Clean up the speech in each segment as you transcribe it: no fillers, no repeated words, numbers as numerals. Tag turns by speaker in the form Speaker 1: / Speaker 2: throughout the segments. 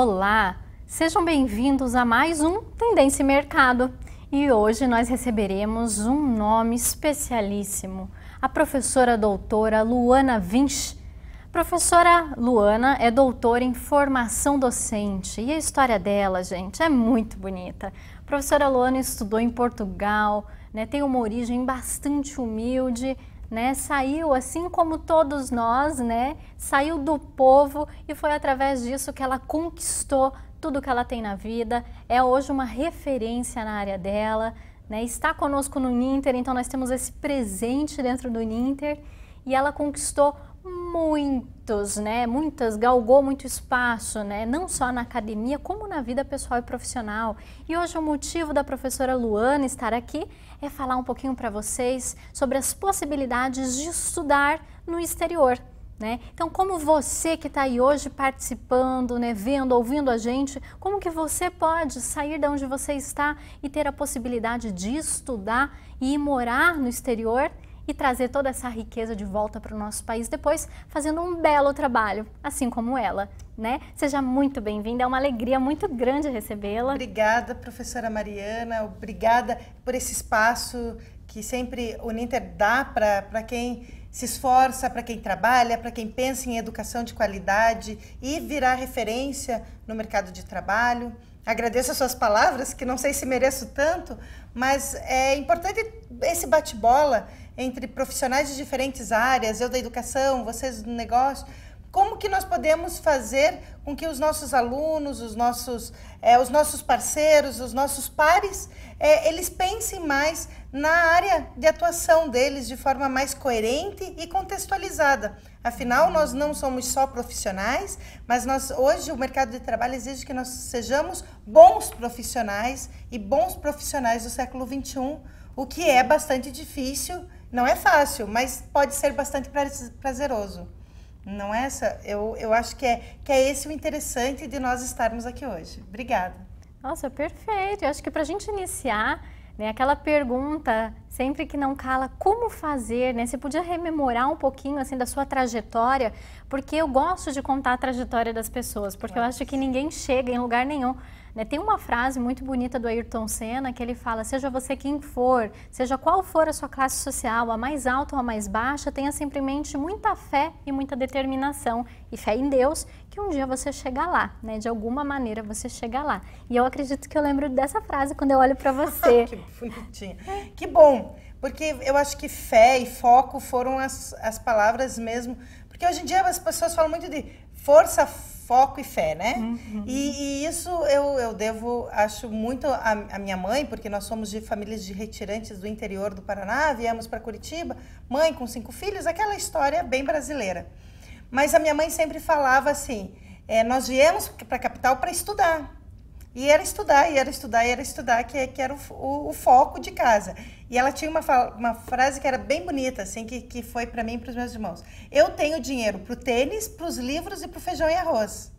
Speaker 1: Olá, sejam bem-vindos a mais um Tendência e Mercado. E hoje nós receberemos um nome especialíssimo, a professora doutora Luana Vinch. Professora Luana é doutora em formação docente e a história dela, gente, é muito bonita. A professora Luana estudou em Portugal, tem uma origem bastante humilde, saiu assim como todos nós, saiu do povo e foi através disso que ela conquistou tudo que ela tem na vida. É hoje uma referência na área dela, está conosco no Ninter, então nós temos esse presente dentro do Ninter e ela conquistou galgou muito espaço, não só na academia, como na vida pessoal e profissional. E hoje o motivo da professora Luana estar aqui é falar um pouquinho para vocês sobre as possibilidades de estudar no exterior. Então, como você que está aí hoje participando, vendo, ouvindo a gente, como que você pode sair de onde você está e ter a possibilidade de estudar e ir morar no exterior e trazer toda essa riqueza de volta para o nosso país depois, fazendo um belo trabalho, assim como ela, Seja muito bem-vinda, é uma alegria muito grande recebê-la.
Speaker 2: Obrigada, professora Mariana, obrigada por esse espaço que sempre o Ninter dá para quem se esforça, para quem trabalha, para quem pensa em educação de qualidade e virar referência no mercado de trabalho. Agradeço as suas palavras, que não sei se mereço tanto, mas é importante esse bate-bola entre profissionais de diferentes áreas, eu da educação, vocês do negócio. Como que nós podemos fazer com que os nossos alunos, os nossos parceiros, os nossos pares, eles pensem mais na área de atuação deles de forma mais coerente e contextualizada. Afinal, nós não somos só profissionais, mas hoje o mercado de trabalho exige que nós sejamos bons profissionais e bons profissionais do século XXI, o que é bastante difícil, não é fácil, mas pode ser bastante prazeroso. Não é essa? Eu acho que é esse o interessante de nós estarmos aqui hoje. Obrigada.
Speaker 1: Nossa, perfeito. Eu acho que para a gente iniciar, aquela pergunta sempre que não cala, como fazer, Você podia rememorar um pouquinho assim da sua trajetória, porque eu gosto de contar a trajetória das pessoas, porque eu acho que ninguém chega em lugar nenhum. Tem uma frase muito bonita do Ayrton Senna que ele fala: seja você quem for, seja qual for a sua classe social, a mais alta ou a mais baixa, tenha sempre em mente muita fé e muita determinação e fé em Deus, que um dia você chega lá, de alguma maneira você chega lá. E eu acredito que eu lembro dessa frase quando eu olho para você.
Speaker 2: Que bonitinha. Que bom, porque eu acho que fé e foco foram as palavras mesmo, porque hoje em dia as pessoas falam muito de força, foco e fé,
Speaker 1: Uhum.
Speaker 2: E isso eu devo, acho muito a minha mãe, porque nós somos de famílias de retirantes do interior do Paraná, viemos para Curitiba, mãe com 5 filhos, aquela história bem brasileira. Mas a minha mãe sempre falava assim, nós viemos para a capital para estudar. E era estudar, que era o foco de casa. E ela tinha uma frase que era bem bonita, assim, que foi para mim e para os meus irmãos. Eu tenho dinheiro para o tênis, para os livros e para o feijão e arroz.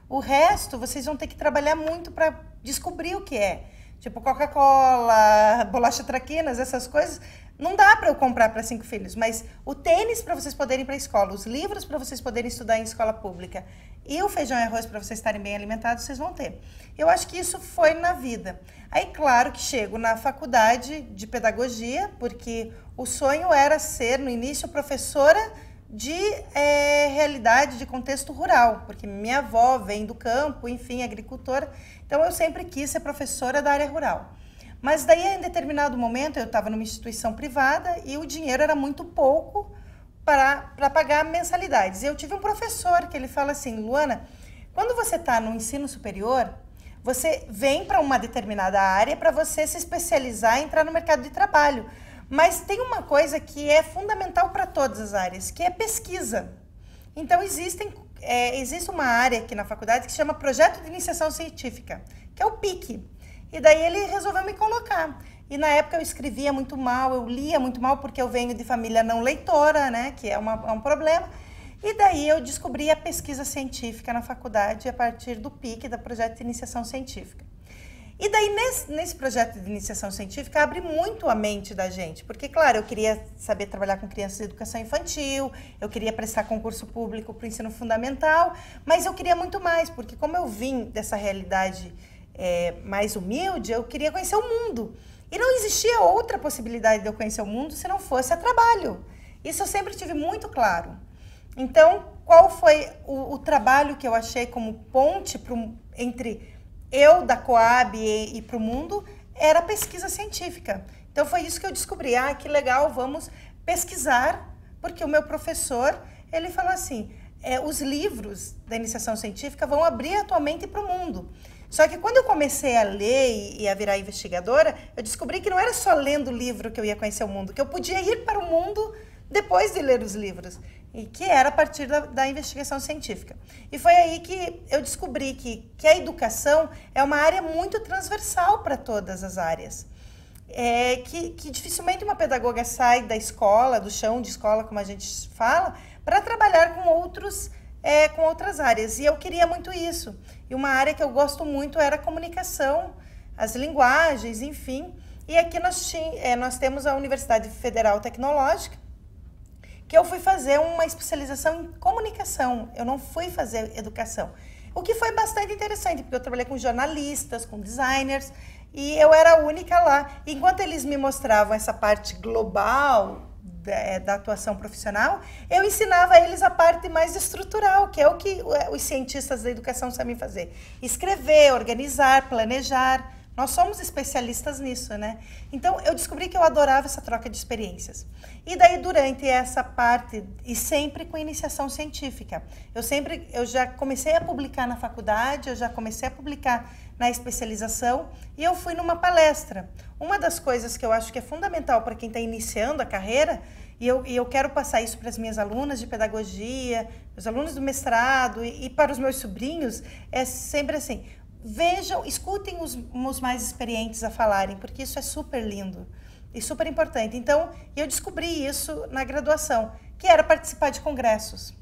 Speaker 2: O resto, vocês vão ter que trabalhar muito para descobrir o que é. Tipo Coca-Cola, bolacha traquinas, essas coisas. Não dá para eu comprar para 5 filhos, mas o tênis para vocês poderem ir para a escola, os livros para vocês poderem estudar em escola pública e o feijão e arroz para vocês estarem bem alimentados, vocês vão ter. Eu acho que isso foi na vida. Aí, claro que chego na faculdade de pedagogia, porque o sonho era ser, no início, professora de realidade, de contexto rural, porque minha avó vem do campo, enfim, agricultora, então eu sempre quis ser professora da área rural. Mas daí, em determinado momento, eu estava numa instituição privada e o dinheiro era muito pouco para pagar mensalidades. E eu tive um professor que ele fala assim: Luana, quando você está no ensino superior, você vem para uma determinada área para você se especializar e entrar no mercado de trabalho. Mas tem uma coisa que é fundamental para todas as áreas, que é pesquisa. Então, existe uma área aqui na faculdade que se chama Projeto de Iniciação Científica, que é o PIC. E daí ele resolveu me colocar. E na época eu escrevia muito mal, eu lia muito mal, porque eu venho de família não leitora, que é um problema. E daí eu descobri a pesquisa científica na faculdade a partir do PIC, da Projeto de Iniciação Científica. E daí, nesse projeto de iniciação científica, abre muito a mente da gente. Porque, claro, eu queria saber trabalhar com crianças de educação infantil, eu queria prestar concurso público para o ensino fundamental, mas eu queria muito mais, porque como eu vim dessa realidade mais humilde, eu queria conhecer o mundo. E não existia outra possibilidade de eu conhecer o mundo se não fosse a trabalho. Isso eu sempre tive muito claro. Então, qual foi o trabalho que eu achei como ponte entre eu da Coab e para o mundo? Era a pesquisa científica. Então foi isso que eu descobri. Ah, que legal, vamos pesquisar, porque o meu professor, ele falou assim, os livros da iniciação científica vão abrir a tua mente para o mundo. Só que quando eu comecei a ler e a virar investigadora, eu descobri que não era só lendo o livro que eu ia conhecer o mundo, que eu podia ir para o mundo depois de ler os livros, e que era a partir da investigação científica. E foi aí que eu descobri que a educação é uma área muito transversal para todas as áreas. Que dificilmente uma pedagoga sai da escola, do chão de escola, como a gente fala, para trabalhar com outras áreas. E eu queria muito isso. E uma área que eu gosto muito era a comunicação, as linguagens, enfim. E aqui nós temos a Universidade Federal Tecnológica, que eu fui fazer uma especialização em comunicação, eu não fui fazer educação. O que foi bastante interessante, porque eu trabalhei com jornalistas, com designers, e eu era a única lá. Enquanto eles me mostravam essa parte global da atuação profissional, eu ensinava a eles a parte mais estrutural, que é o que os cientistas da educação sabem fazer. Escrever, organizar, planejar. Nós somos especialistas nisso, né? Então, eu descobri que eu adorava essa troca de experiências. E daí, durante essa parte, e sempre com iniciação científica, eu já comecei a publicar na faculdade, eu já comecei a publicar na especialização, e eu fui numa palestra. Uma das coisas que eu acho que é fundamental para quem está iniciando a carreira, e eu quero passar isso para as minhas alunas de pedagogia, os alunos do mestrado, e para os meus sobrinhos, é sempre assim: vejam, escutem os mais experientes a falarem, porque isso é super lindo e super importante. Então, eu descobri isso na graduação, que era participar de congressos.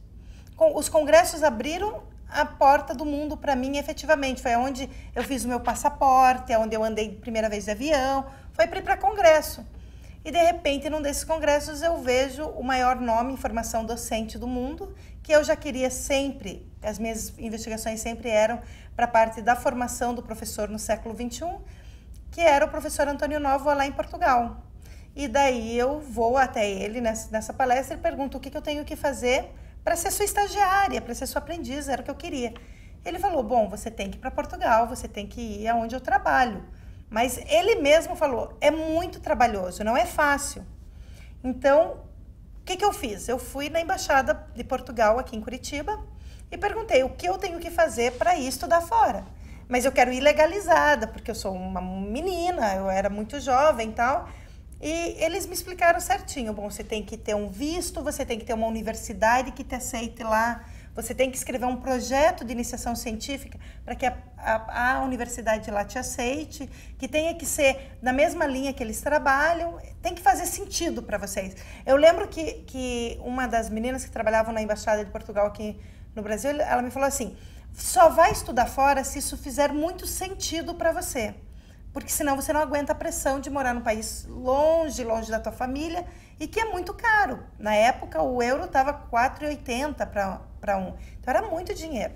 Speaker 2: Os congressos abriram a porta do mundo para mim, efetivamente. Foi onde eu fiz o meu passaporte, é onde eu andei primeira vez de avião, foi para ir para congresso. E, de repente, num desses congressos, eu vejo o maior nome em formação docente do mundo, que eu já queria sempre, as minhas investigações sempre eram para a parte da formação do professor no século XXI, que era o professor Antônio Novo, lá em Portugal. E daí eu vou até ele nessa palestra e pergunto o que eu tenho que fazer para ser sua estagiária, para ser sua aprendiz, era o que eu queria. Ele falou: bom, você tem que ir para Portugal, você tem que ir aonde eu trabalho. Mas ele mesmo falou: é muito trabalhoso, não é fácil. Então, o que eu fiz? Eu fui na Embaixada de Portugal, aqui em Curitiba, e perguntei o que eu tenho que fazer para ir estudar fora. Mas eu quero ir legalizada, porque eu sou uma menina, eu era muito jovem e tal. E eles me explicaram certinho: bom, você tem que ter um visto, você tem que ter uma universidade que te aceite lá, você tem que escrever um projeto de iniciação científica para que a universidade lá te aceite, que tenha que ser na mesma linha que eles trabalham, tem que fazer sentido para vocês. Eu lembro que uma das meninas que trabalhavam na Embaixada de Portugal aqui no Brasil, ela me falou assim: só vai estudar fora se isso fizer muito sentido para você, porque senão você não aguenta a pressão de morar num país longe da tua família, e que é muito caro. Na época, o euro estava 4,80 para um. Então, era muito dinheiro.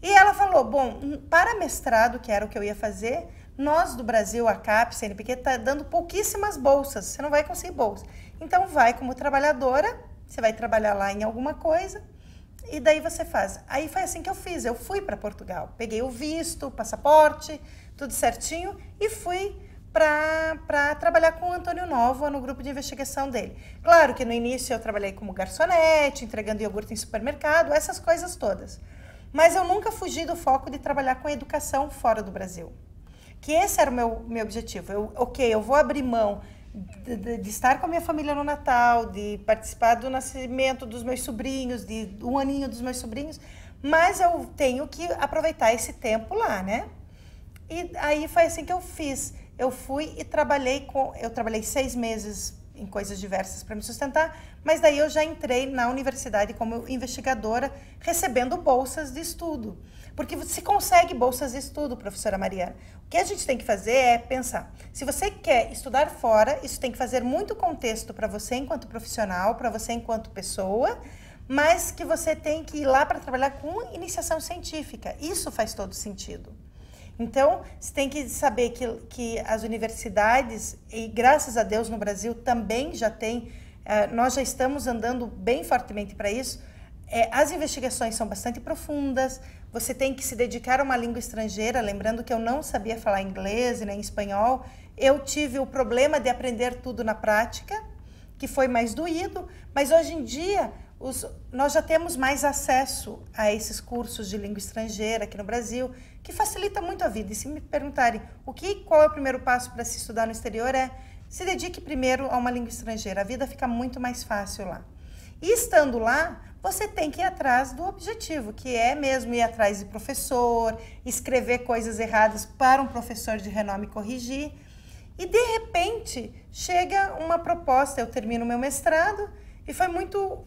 Speaker 2: E ela falou: bom, para mestrado, que era o que eu ia fazer, nós do Brasil, a CAPES, CNPq, está dando pouquíssimas bolsas. Você não vai conseguir bolsa. Então, vai como trabalhadora, você vai trabalhar lá em alguma coisa, e daí você faz. Aí foi assim que eu fiz. Eu fui para Portugal. Peguei o visto, o passaporte, tudo certinho, e fui para trabalhar com o Antônio Novo no grupo de investigação dele. Claro que no início eu trabalhei como garçonete, entregando iogurte em supermercado, essas coisas todas. Mas eu nunca fugi do foco de trabalhar com a educação fora do Brasil. Que esse era o meu objetivo. Eu vou abrir mão de estar com a minha família no Natal, de participar do nascimento dos meus sobrinhos, de um aninho dos meus sobrinhos, mas eu tenho que aproveitar esse tempo lá, né? E aí foi assim que eu fiz. Eu fui e trabalhei 6 meses em coisas diversas para me sustentar, mas daí eu já entrei na universidade como investigadora, recebendo bolsas de estudo. Porque se consegue bolsas de estudo, professora Mariana. O que a gente tem que fazer é pensar, se você quer estudar fora, isso tem que fazer muito contexto para você enquanto profissional, para você enquanto pessoa, mas que você tem que ir lá para trabalhar com iniciação científica. Isso faz todo sentido. Então, você tem que saber que as universidades, e graças a Deus no Brasil também já tem, nós já estamos andando bem fortemente para isso, as investigações são bastante profundas, você tem que se dedicar a uma língua estrangeira, lembrando que eu não sabia falar inglês e nem espanhol, eu tive o problema de aprender tudo na prática, que foi mais doído, mas hoje em dia nós já temos mais acesso a esses cursos de língua estrangeira aqui no Brasil, que facilita muito a vida. E se me perguntarem qual é o primeiro passo para se estudar no exterior, se dedique primeiro a uma língua estrangeira. A vida fica muito mais fácil lá. E estando lá, você tem que ir atrás do objetivo, que é mesmo ir atrás de professor, escrever coisas erradas para um professor de renome corrigir. E de repente chega uma proposta, eu termino meu mestrado, e foi muito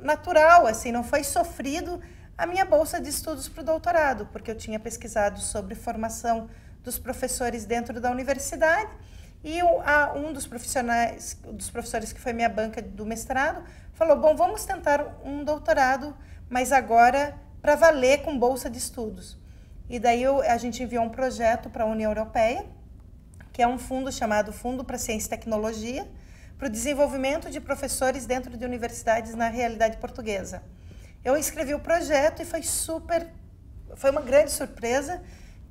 Speaker 2: natural, assim, não foi sofrido a minha bolsa de estudos para o doutorado, porque eu tinha pesquisado sobre formação dos professores dentro da universidade, e um dos professores que foi minha banca do mestrado, falou, bom, vamos tentar um doutorado, mas agora para valer com bolsa de estudos. E daí a gente enviou um projeto para a União Europeia, que é um fundo chamado Fundo para Ciência e Tecnologia, para o desenvolvimento de professores dentro de universidades na realidade portuguesa. Eu escrevi o projeto e foi uma grande surpresa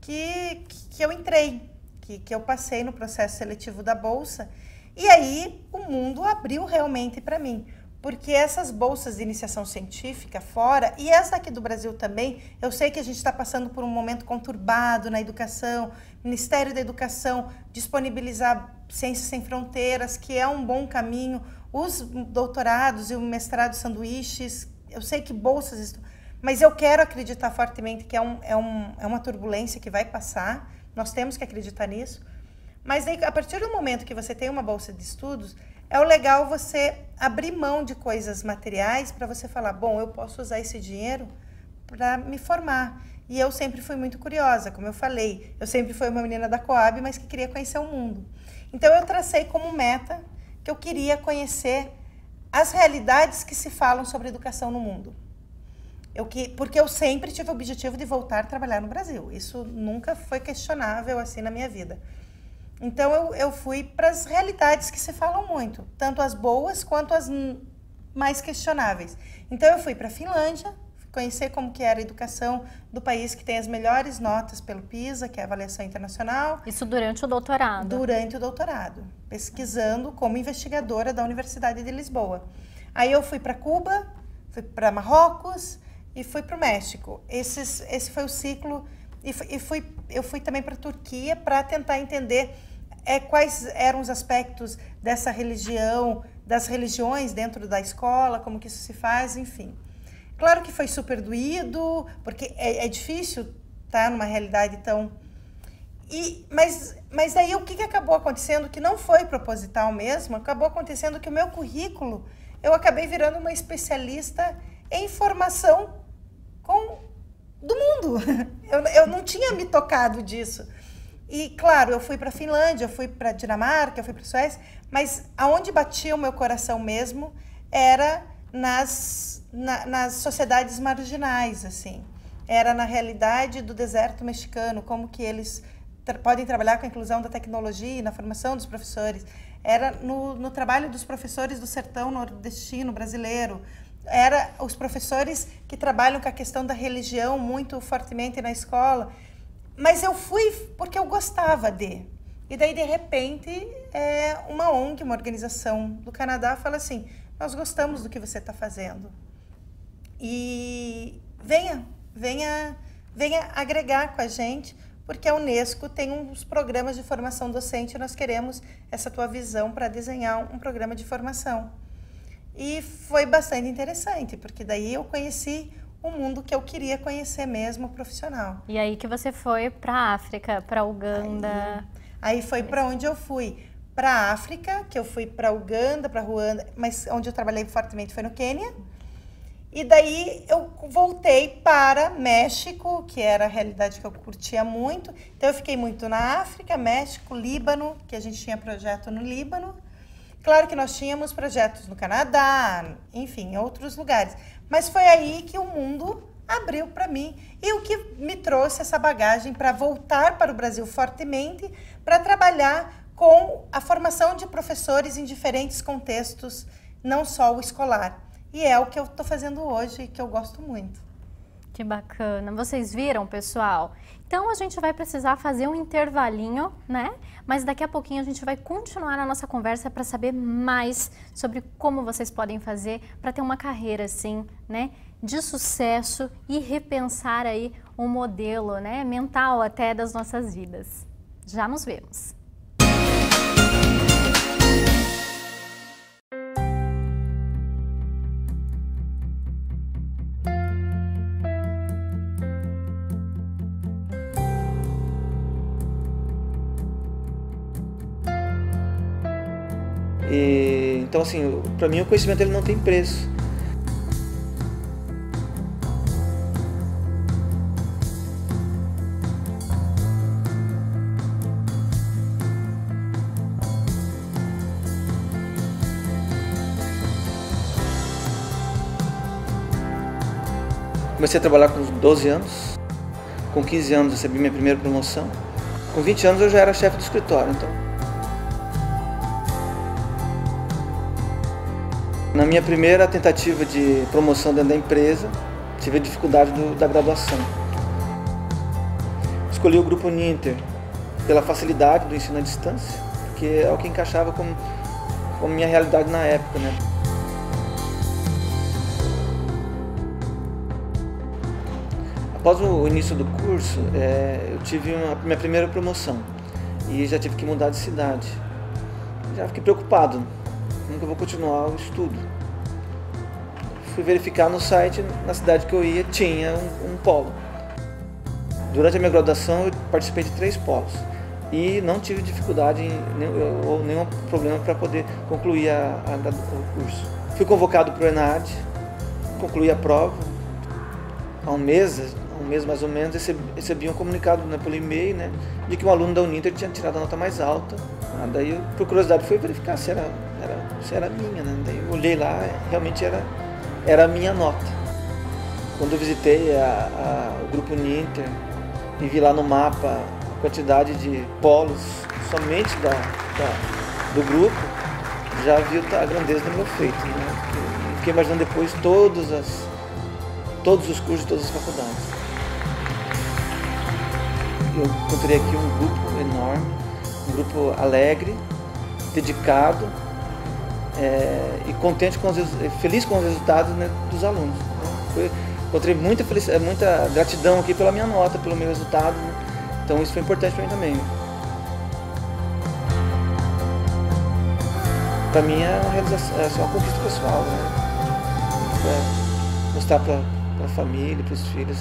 Speaker 2: que eu entrei, que eu passei no processo seletivo da bolsa, e aí o mundo abriu realmente para mim, porque essas bolsas de iniciação científica fora, e essa aqui do Brasil também, eu sei que a gente está passando por um momento conturbado na educação, Ministério da Educação disponibilizar Ciências Sem Fronteiras, que é um bom caminho, os doutorados e o mestrado sanduíches, eu sei que bolsas, mas eu quero acreditar fortemente que é uma turbulência que vai passar, nós temos que acreditar nisso, mas daí, a partir do momento que você tem uma bolsa de estudos, é o legal você abrir mão de coisas materiais para você falar, bom, eu posso usar esse dinheiro para me formar. E eu sempre fui muito curiosa, como eu falei, eu sempre fui uma menina da Coab, mas que queria conhecer o mundo. Então eu tracei como meta que eu queria conhecer as realidades que se falam sobre educação no mundo. Porque eu sempre tive o objetivo de voltar a trabalhar no Brasil. Isso nunca foi questionável assim na minha vida. Então eu fui para as realidades que se falam muito, tanto as boas quanto as mais questionáveis. Então eu fui para a Finlândia, conhecer como que era a educação do país que tem as melhores notas pelo PISA, que é a avaliação internacional.
Speaker 1: Isso durante o doutorado? Durante
Speaker 2: o doutorado, pesquisando como investigadora da Universidade de Lisboa. Aí eu fui para Cuba, fui para Marrocos e fui para o México. Esse foi o ciclo. Eu fui também para a Turquia para tentar entender quais eram os aspectos dessa religião, das religiões dentro da escola, como que isso se faz, enfim. Claro que foi super doído, porque é difícil estar numa realidade tão... Mas aí o que acabou acontecendo, que não foi proposital mesmo, acabou acontecendo que o meu currículo, eu acabei virando uma especialista em formação do mundo. Eu não tinha me tocado disso. E, claro, eu fui para a Finlândia, eu fui para a Dinamarca, eu fui para a Suécia, mas aonde batia o meu coração mesmo era nas sociedades marginais, assim. Era na realidade do deserto mexicano, como que eles podem trabalhar com a inclusão da tecnologia na formação dos professores. Era no trabalho dos professores do sertão nordestino brasileiro. Era os professores que trabalham com a questão da religião muito fortemente na escola. Mas eu fui porque eu gostava de. E daí, de repente, uma ONG, uma organização do Canadá, fala assim, nós gostamos do que você está fazendo. E venha agregar com a gente, porque a Unesco tem uns programas de formação docente e nós queremos essa tua visão para desenhar um programa de formação. E foi bastante interessante, porque daí eu conheci o mundo que eu queria conhecer mesmo, profissional.
Speaker 1: E aí que você foi para a África, para Uganda?
Speaker 2: Aí foi para onde eu fui. para a África, que eu fui para Uganda, para Ruanda, mas onde eu trabalhei fortemente foi no Quênia. E daí eu voltei para México, que era a realidade que eu curtia muito. Então eu fiquei muito na África, México, Líbano, que a gente tinha projeto no Líbano. Claro que nós tínhamos projetos no Canadá, enfim, em outros lugares. Mas foi aí que o mundo abriu para mim. E o que me trouxe essa bagagem para voltar para o Brasil fortemente, para trabalhar com a formação de professores em diferentes contextos, não só o escolar. E é o que eu estou fazendo hoje, que eu gosto muito.
Speaker 1: Que bacana. Vocês viram, pessoal? Então, a gente vai precisar fazer um intervalinho, né? Mas daqui a pouquinho a gente vai continuar a nossa conversa para saber mais sobre como vocês podem fazer para ter uma carreira, assim, né? De sucesso e repensar aí um modelo, né? Mental até das nossas vidas. Já nos vemos.
Speaker 3: Então, assim, para mim o conhecimento ele não tem preço. Comecei a trabalhar com 12 anos, com 15 anos recebi minha primeira promoção, com 20 anos eu já era chefe do escritório, então. Na minha primeira tentativa de promoção dentro da empresa, tive a dificuldade da graduação. Escolhi o grupo Uninter pela facilidade do ensino à distância, porque é o que encaixava com minha realidade na época, né? Após o início do curso, eu tive minha primeira promoção e já tive que mudar de cidade. Já fiquei preocupado. Nunca vou continuar o estudo. Fui verificar no site, na cidade que eu ia, tinha um polo. Durante a minha graduação, eu participei de 3 polos e não tive dificuldade ou nenhum problema para poder concluir o curso. Fui convocado para o ENAD, concluí a prova. Há um mês mais ou menos, recebi um comunicado, né, pelo e-mail, né, de que um aluno da Uninter tinha tirado a nota mais alta. Daí, por curiosidade, fui verificar se era minha, né? Daí eu olhei lá, realmente era a minha nota. Quando eu visitei o grupo Uninter e vi lá no mapa a quantidade de polos somente do grupo, já vi a grandeza do meu feito, né? Fiquei imaginando depois todos os cursos de todas as faculdades. Eu encontrei aqui um grupo enorme, um grupo alegre, dedicado e contente feliz com os resultados, né, dos alunos. Encontrei muita gratidão aqui pela minha nota, pelo meu resultado, né? Então isso foi importante para mim também. Para mim é uma realização, é uma conquista pessoal, né? Mostrar para a família, para os filhos.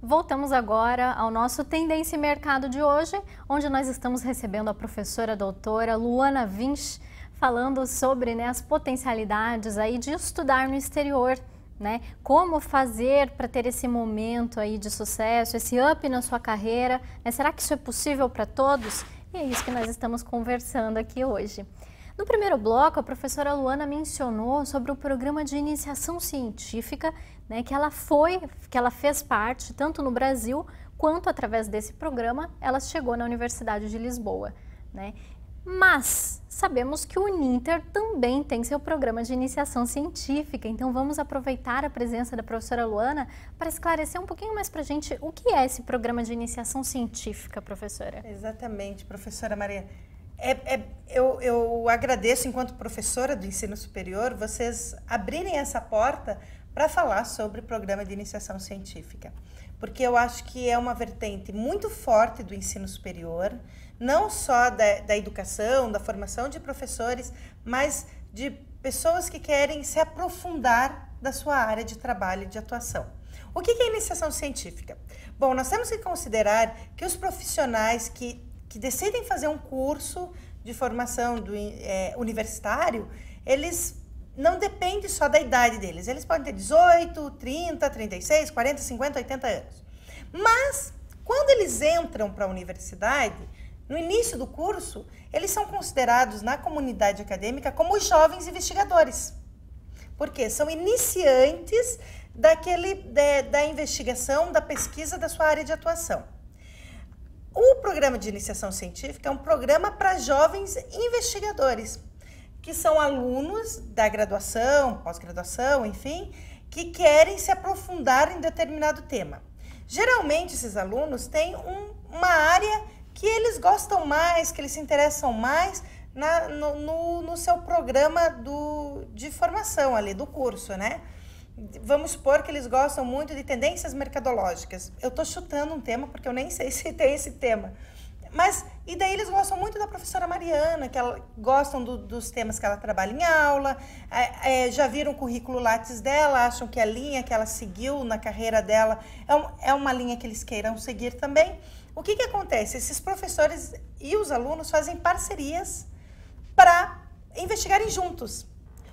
Speaker 1: Voltamos agora ao nosso Tendência e Mercado de hoje, onde nós estamos recebendo a professora doutora Luana Vinch, falando sobre, né, as potencialidades aí de estudar no exterior, né? Como fazer para ter esse momento aí de sucesso, esse up na sua carreira, né? Será que isso é possível para todos? E é isso que nós estamos conversando aqui hoje. No primeiro bloco, a professora Luana mencionou sobre o programa de iniciação científica, né, que ela fez parte, tanto no Brasil, quanto através desse programa, ela chegou na Universidade de Lisboa, né? Mas sabemos que o Uninter também tem seu programa de iniciação científica, então vamos aproveitar a presença da professora Luana para esclarecer um pouquinho mais para a gente o que é esse programa de iniciação científica, professora.
Speaker 2: Exatamente, professora Maria. Eu agradeço, enquanto professora do ensino superior, vocês abrirem essa porta para falar sobre o programa de iniciação científica, porque eu acho que é uma vertente muito forte do ensino superior, não só da educação, da formação de professores, mas de pessoas que querem se aprofundar da sua área de trabalho e de atuação. O que é iniciação científica? Bom, nós temos que considerar que os profissionais que decidem fazer um curso de formação universitário, eles não dependem só da idade deles. Eles podem ter 18, 30, 36, 40, 50, 80 anos. Mas, quando eles entram para a universidade, no início do curso, eles são considerados na comunidade acadêmica como os jovens investigadores. Porque são iniciantes da investigação, da pesquisa da sua área de atuação. O programa de iniciação científica é um programa para jovens investigadores, que são alunos da graduação, pós-graduação, enfim, que querem se aprofundar em determinado tema. Geralmente, esses alunos têm uma área que eles gostam mais, que eles se interessam mais no seu programa de formação ali, do curso, né? Vamos supor que eles gostam muito de tendências mercadológicas. Eu estou chutando um tema, porque eu nem sei se tem esse tema. Mas, e daí eles gostam muito da professora Mariana, gostam dos temas que ela trabalha em aula, já viram o currículo Lattes dela, acham que a linha que ela seguiu na carreira dela é uma linha que eles queiram seguir também. O que acontece? Esses professores e os alunos fazem parcerias para investigarem juntos.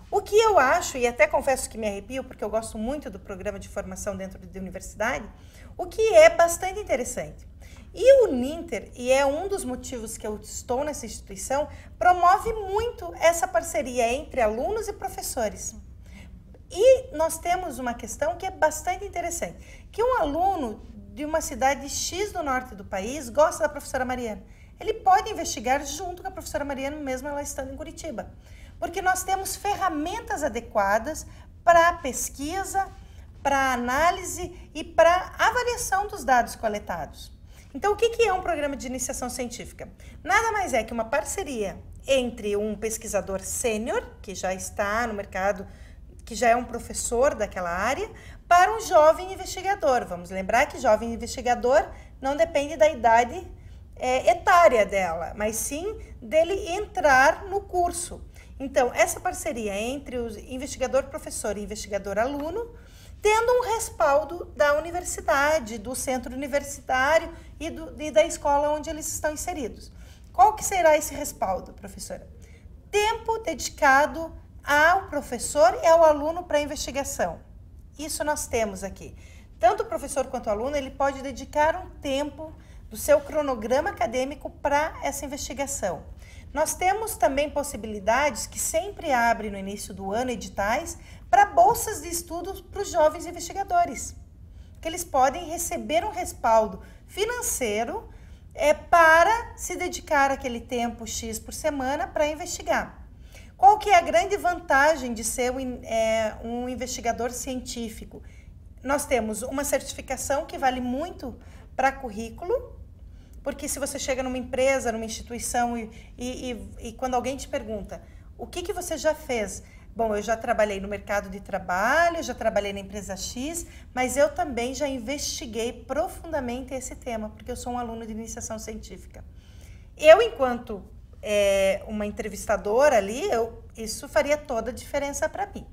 Speaker 2: O que eu acho, e até confesso que me arrepio, porque eu gosto muito do programa de formação dentro da universidade, o que é bastante interessante. E o Ninter, e é um dos motivos que eu estou nessa instituição, promove muito essa parceria entre alunos e professores. E nós temos uma questão que é bastante interessante, que um aluno de uma cidade X do norte do país gosta da professora Mariana. Ele pode investigar junto com a professora Mariana, mesmo ela estando em Curitiba. Porque nós temos ferramentas adequadas para pesquisa, para análise e para avaliação dos dados coletados. Então, o que é um programa de iniciação científica? Nada mais é que uma parceria entre um pesquisador sênior, que já está no mercado, que já é um professor daquela área, para um jovem investigador. Vamos lembrar que jovem investigador não depende da idade etária dela, mas sim dele entrar no curso. Então, essa parceria entre o investigador-professor e investigador-aluno, tendo um respaldo da universidade, do centro universitário e da escola onde eles estão inseridos. Qual que será esse respaldo, professora? Tempo dedicado ao professor e ao aluno para a investigação. Isso nós temos aqui. Tanto o professor quanto o aluno, ele pode dedicar um tempo do seu cronograma acadêmico para essa investigação. Nós temos também possibilidades que sempre abrem no início do ano editais para bolsas de estudos para os jovens investigadores, que eles podem receber um respaldo financeiro para se dedicar aquele tempo X por semana para investigar. Qual que é a grande vantagem de ser um investigador científico? Nós temos uma certificação que vale muito para currículo, porque se você chega numa empresa, numa instituição e quando alguém te pergunta o que você já fez? Bom, eu já trabalhei no mercado de trabalho, já trabalhei na empresa X, mas eu também já investiguei profundamente esse tema, porque eu sou um aluno de iniciação científica. Eu, enquanto uma entrevistadora ali, isso faria toda a diferença para mim.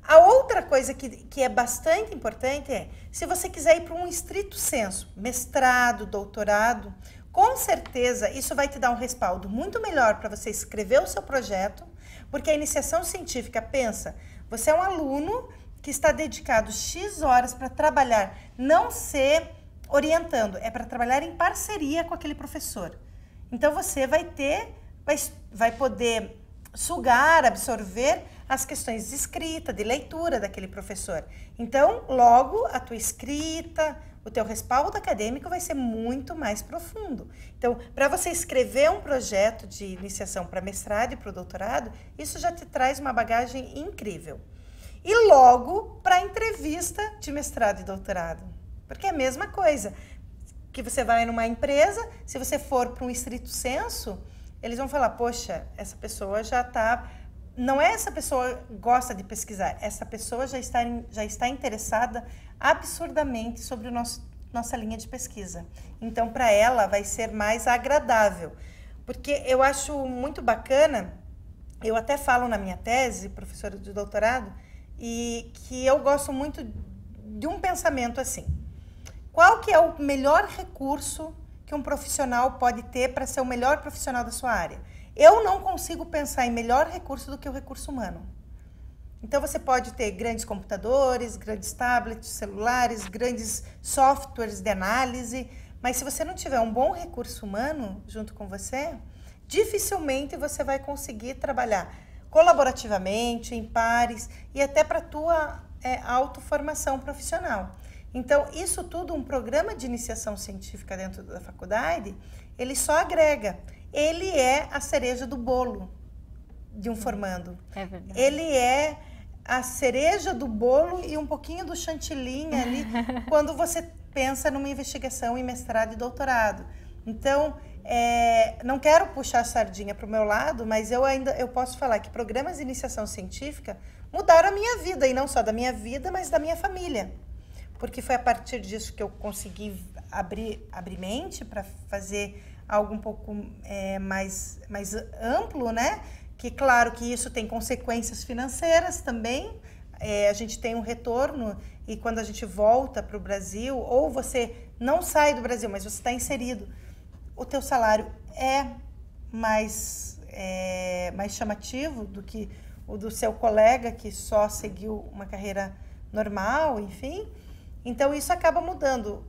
Speaker 2: A outra coisa que é bastante importante é, se você quiser ir para um estrito senso, mestrado, doutorado, com certeza isso vai te dar um respaldo muito melhor para você escrever o seu projeto, porque a iniciação científica, pensa, você é um aluno que está dedicado X horas para trabalhar, não ser orientando, é para trabalhar em parceria com aquele professor. Então você vai poder sugar, absorver as questões de escrita, de leitura daquele professor. Então, logo, a tua escrita, o teu respaldo acadêmico vai ser muito mais profundo. Então, para você escrever um projeto de iniciação para mestrado e para o doutorado, isso já te traz uma bagagem incrível. E logo, para a entrevista de mestrado e doutorado. Porque é a mesma coisa que você vai numa empresa, se você for para um estrito senso, eles vão falar, poxa, essa pessoa já está... Não é essa pessoa gosta de pesquisar, essa pessoa já está interessada absurdamente sobre nossa linha de pesquisa. Então, para ela, vai ser mais agradável. Porque eu acho muito bacana, eu até falo na minha tese, professora de doutorado, e que eu gosto muito de um pensamento assim. Qual que é o melhor recurso que um profissional pode ter para ser o melhor profissional da sua área? Eu não consigo pensar em melhor recurso do que o recurso humano. Então, você pode ter grandes computadores, grandes tablets, celulares, grandes softwares de análise, mas se você não tiver um bom recurso humano junto com você, dificilmente você vai conseguir trabalhar colaborativamente, em pares e até para a tua autoformação profissional. Então, isso tudo, um programa de iniciação científica dentro da faculdade, ele só agrega. Ele é a cereja do bolo de um formando.
Speaker 1: É verdade.
Speaker 2: Ele é a cereja do bolo e um pouquinho do chantilly ali quando você pensa numa investigação em mestrado e doutorado. Então, não quero puxar a sardinha para o meu lado, mas eu posso falar que programas de iniciação científica mudaram a minha vida, e não só da minha vida, mas da minha família. Porque foi a partir disso que eu consegui abrir mente para fazer algo um pouco mais amplo, né? Que claro que isso tem consequências financeiras também. A gente tem um retorno e quando a gente volta para o Brasil, ou você não sai do Brasil, mas você está inserido, o teu salário é mais chamativo do que o do seu colega que só seguiu uma carreira normal, enfim. Então isso acaba mudou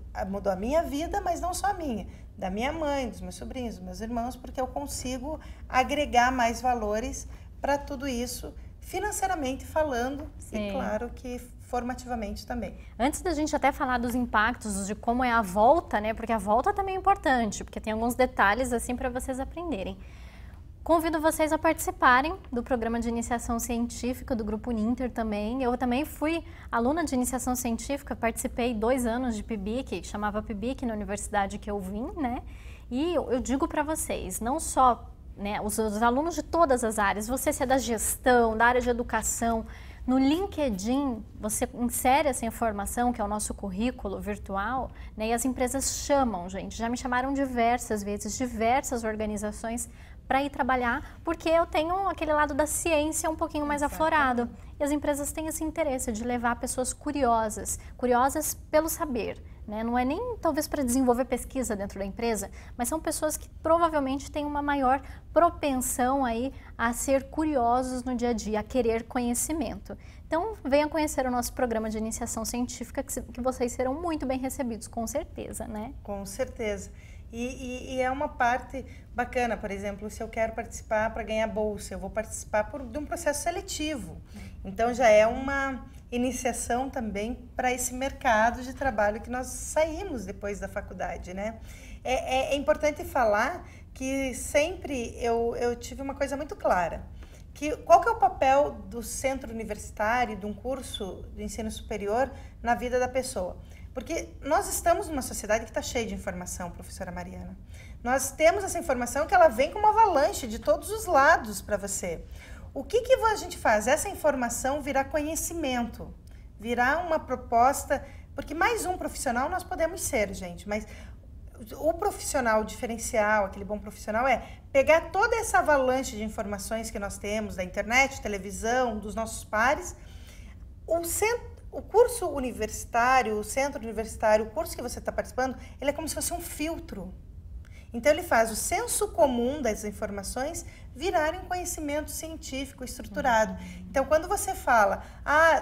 Speaker 2: a minha vida, mas não só a minha, da minha mãe, dos meus sobrinhos, dos meus irmãos, porque eu consigo agregar mais valores para tudo isso, financeiramente falando. Sim. E claro que formativamente também.
Speaker 1: Antes da gente até falar dos impactos, de como é a volta, né? Porque a volta também é importante, porque tem alguns detalhes assim para vocês aprenderem. Convido vocês a participarem do programa de iniciação científica do Grupo Uninter também. Eu também fui aluna de iniciação científica, participei 2 anos de PIBIC, que chamava PIBIC na universidade que eu vim, né? E eu digo para vocês, não só, né, os alunos de todas as áreas, você se é da gestão, da área de educação, no LinkedIn você insere essa informação, que é o nosso currículo virtual, né, e as empresas chamam, gente, já me chamaram diversas vezes, diversas organizações para ir trabalhar, porque eu tenho aquele lado da ciência um pouquinho mais aflorado. E as empresas têm esse interesse de levar pessoas curiosas pelo saber, né? Não é nem talvez para desenvolver pesquisa dentro da empresa, mas são pessoas que provavelmente têm uma maior propensão aí a ser curiosos no dia a dia, a querer conhecimento. Então, venham conhecer o nosso programa de iniciação científica, que vocês serão muito bem recebidos, com certeza, né?
Speaker 2: Com certeza. E é uma parte bacana, por exemplo, se eu quero participar para ganhar bolsa, eu vou participar de um processo seletivo. Então, já é uma iniciação também para esse mercado de trabalho que nós saímos depois da faculdade, né? É importante falar que sempre eu tive uma coisa muito clara, que qual que é o papel do centro universitário, de um curso de ensino superior na vida da pessoa? Porque nós estamos numa sociedade que está cheia de informação, professora Mariana. Nós temos essa informação que ela vem com uma avalanche de todos os lados para você. O que a gente faz? Essa informação virar conhecimento, virar uma proposta, porque mais um profissional nós podemos ser, gente, mas o profissional diferencial, aquele bom profissional, é pegar toda essa avalanche de informações que nós temos, da internet, televisão, dos nossos pares, o curso universitário, o centro universitário, o curso que você está participando, ele é como se fosse um filtro. Então, ele faz o senso comum das informações virarem conhecimento científico estruturado. Então, quando você fala,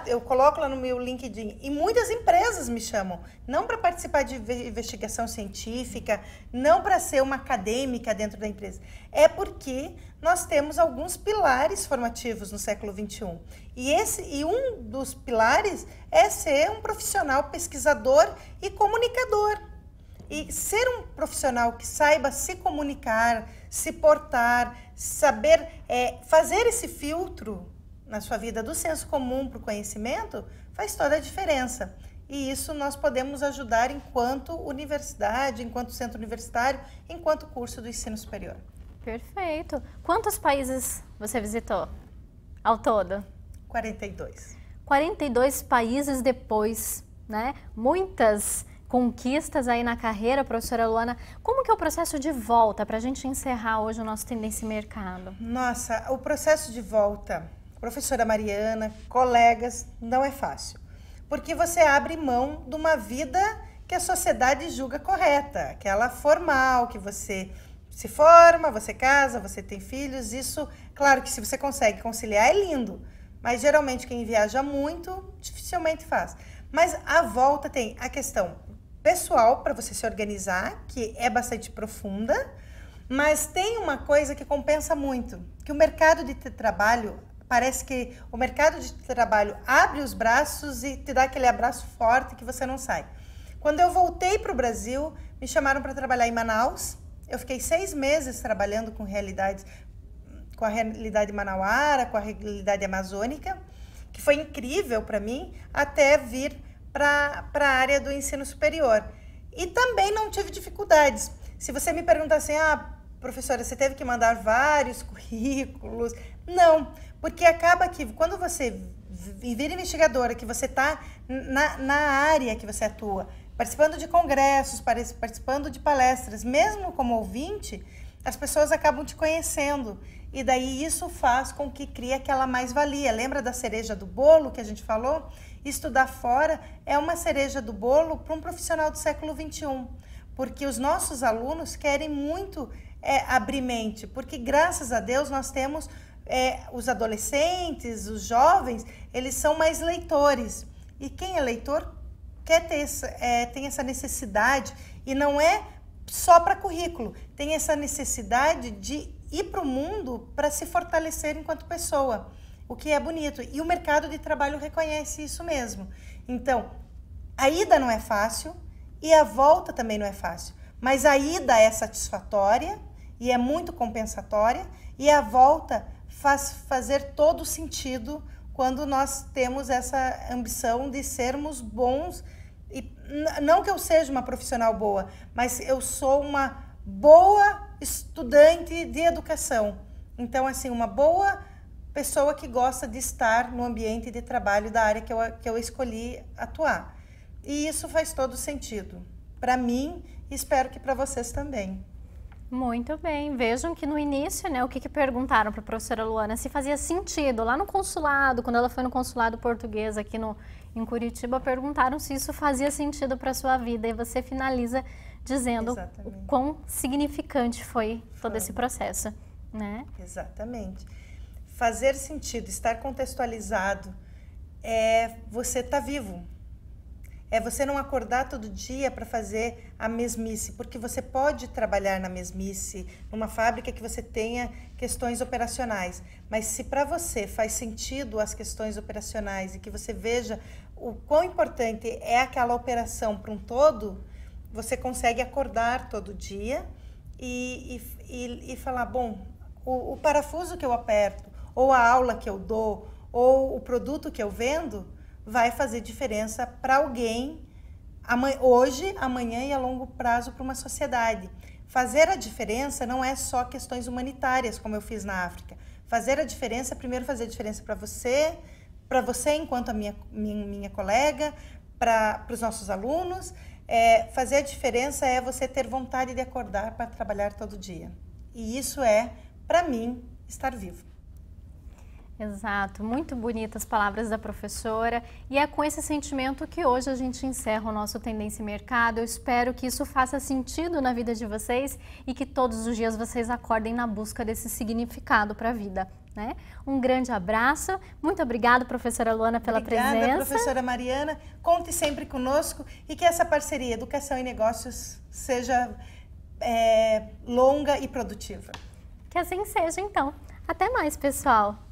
Speaker 2: eu coloco lá no meu LinkedIn, e muitas empresas me chamam, não para participar de investigação científica, não para ser uma acadêmica dentro da empresa, é porque nós temos alguns pilares formativos no século XXI. E um dos pilares é ser um profissional pesquisador e comunicador. E ser um profissional que saiba se comunicar, se portar, saber fazer esse filtro na sua vida do senso comum para o conhecimento, faz toda a diferença. E isso nós podemos ajudar enquanto universidade, enquanto centro universitário, enquanto curso do ensino superior.
Speaker 1: Perfeito. Quantos países você visitou ao todo?
Speaker 2: 42.
Speaker 1: 42 países depois, né? Muitas conquistas aí na carreira, professora Luana. Como que é o processo de volta, para a gente encerrar hoje o nosso Tendência e Mercado?
Speaker 2: Nossa, o processo de volta professora Mariana, colegas, não é fácil. Porque você abre mão de uma vida que a sociedade julga correta, aquela formal, que você se forma, você casa, você tem filhos. Isso, claro que se você consegue conciliar, é lindo. Mas geralmente quem viaja muito, dificilmente faz. Mas a volta tem a questão pessoal para você se organizar, que é bastante profunda, mas tem uma coisa que compensa muito, que o mercado de trabalho, parece que o mercado de trabalho abre os braços e te dá aquele abraço forte que você não sai. Quando eu voltei para o Brasil, me chamaram para trabalhar em Manaus. Eu fiquei 6 meses trabalhando com a realidade manauara, com a realidade amazônica, que foi incrível para mim, até vir para a área do ensino superior. E também não tive dificuldades. Se você me pergunta assim, professora, você teve que mandar vários currículos? Não, porque acaba que quando você vira investigadora, que você está na área que você atua, participando de congressos, participando de palestras, mesmo como ouvinte, as pessoas acabam te conhecendo. E daí isso faz com que crie aquela mais-valia. Lembra da cereja do bolo que a gente falou? Estudar fora é uma cereja do bolo para um profissional do século XXI. Porque os nossos alunos querem muito abrir mente. Porque, graças a Deus, nós temos os adolescentes, os jovens, eles são mais leitores. E quem é leitor quer ter tem essa necessidade, e não é só para currículo, tem essa necessidade de ir para o mundo para se fortalecer enquanto pessoa, o que é bonito. E o mercado de trabalho reconhece isso mesmo. Então, a ida não é fácil e a volta também não é fácil, mas a ida é satisfatória e é muito compensatória, e a volta faz fazer todo sentido quando nós temos essa ambição de sermos bons. E não que eu seja uma profissional boa, mas eu sou uma boa estudante de educação. Então, assim, uma boa pessoa que gosta de estar no ambiente de trabalho da área que eu escolhi atuar. E isso faz todo sentido para mim e espero que para vocês também.
Speaker 1: Muito bem. Vejam que no início, né, o que perguntaram para a professora Luana, se fazia sentido. Lá no consulado, quando ela foi no consulado português aqui em Curitiba, perguntaram se isso fazia sentido para a sua vida. E você finaliza dizendo o quão significante foi todo esse processo, né?
Speaker 2: Exatamente. Fazer sentido, estar contextualizado, é você estar vivo. É você não acordar todo dia para fazer a mesmice, porque você pode trabalhar na mesmice, numa fábrica que você tenha questões operacionais, mas se para você faz sentido as questões operacionais e que você veja o quão importante é aquela operação para um todo, você consegue acordar todo dia e falar, bom, o parafuso que eu aperto, ou a aula que eu dou, ou o produto que eu vendo, vai fazer diferença para alguém hoje, amanhã e a longo prazo para uma sociedade. Fazer a diferença não é só questões humanitárias, como eu fiz na África. Fazer a diferença, primeiro fazer a diferença para você enquanto a minha colega, para os nossos alunos. Fazer a diferença é você ter vontade de acordar para trabalhar todo dia. E isso é, para mim, estar vivo.
Speaker 1: Exato, muito bonitas palavras da professora, e é com esse sentimento que hoje a gente encerra o nosso Tendência Mercado. Eu espero que isso faça sentido na vida de vocês e que todos os dias vocês acordem na busca desse significado para a vida, né? Um grande abraço, muito obrigada, professora Luana, pela presença.
Speaker 2: Obrigada, professora Mariana, conte sempre conosco e que essa parceria Educação e Negócios seja longa e produtiva.
Speaker 1: Que assim seja, então. Até mais, pessoal!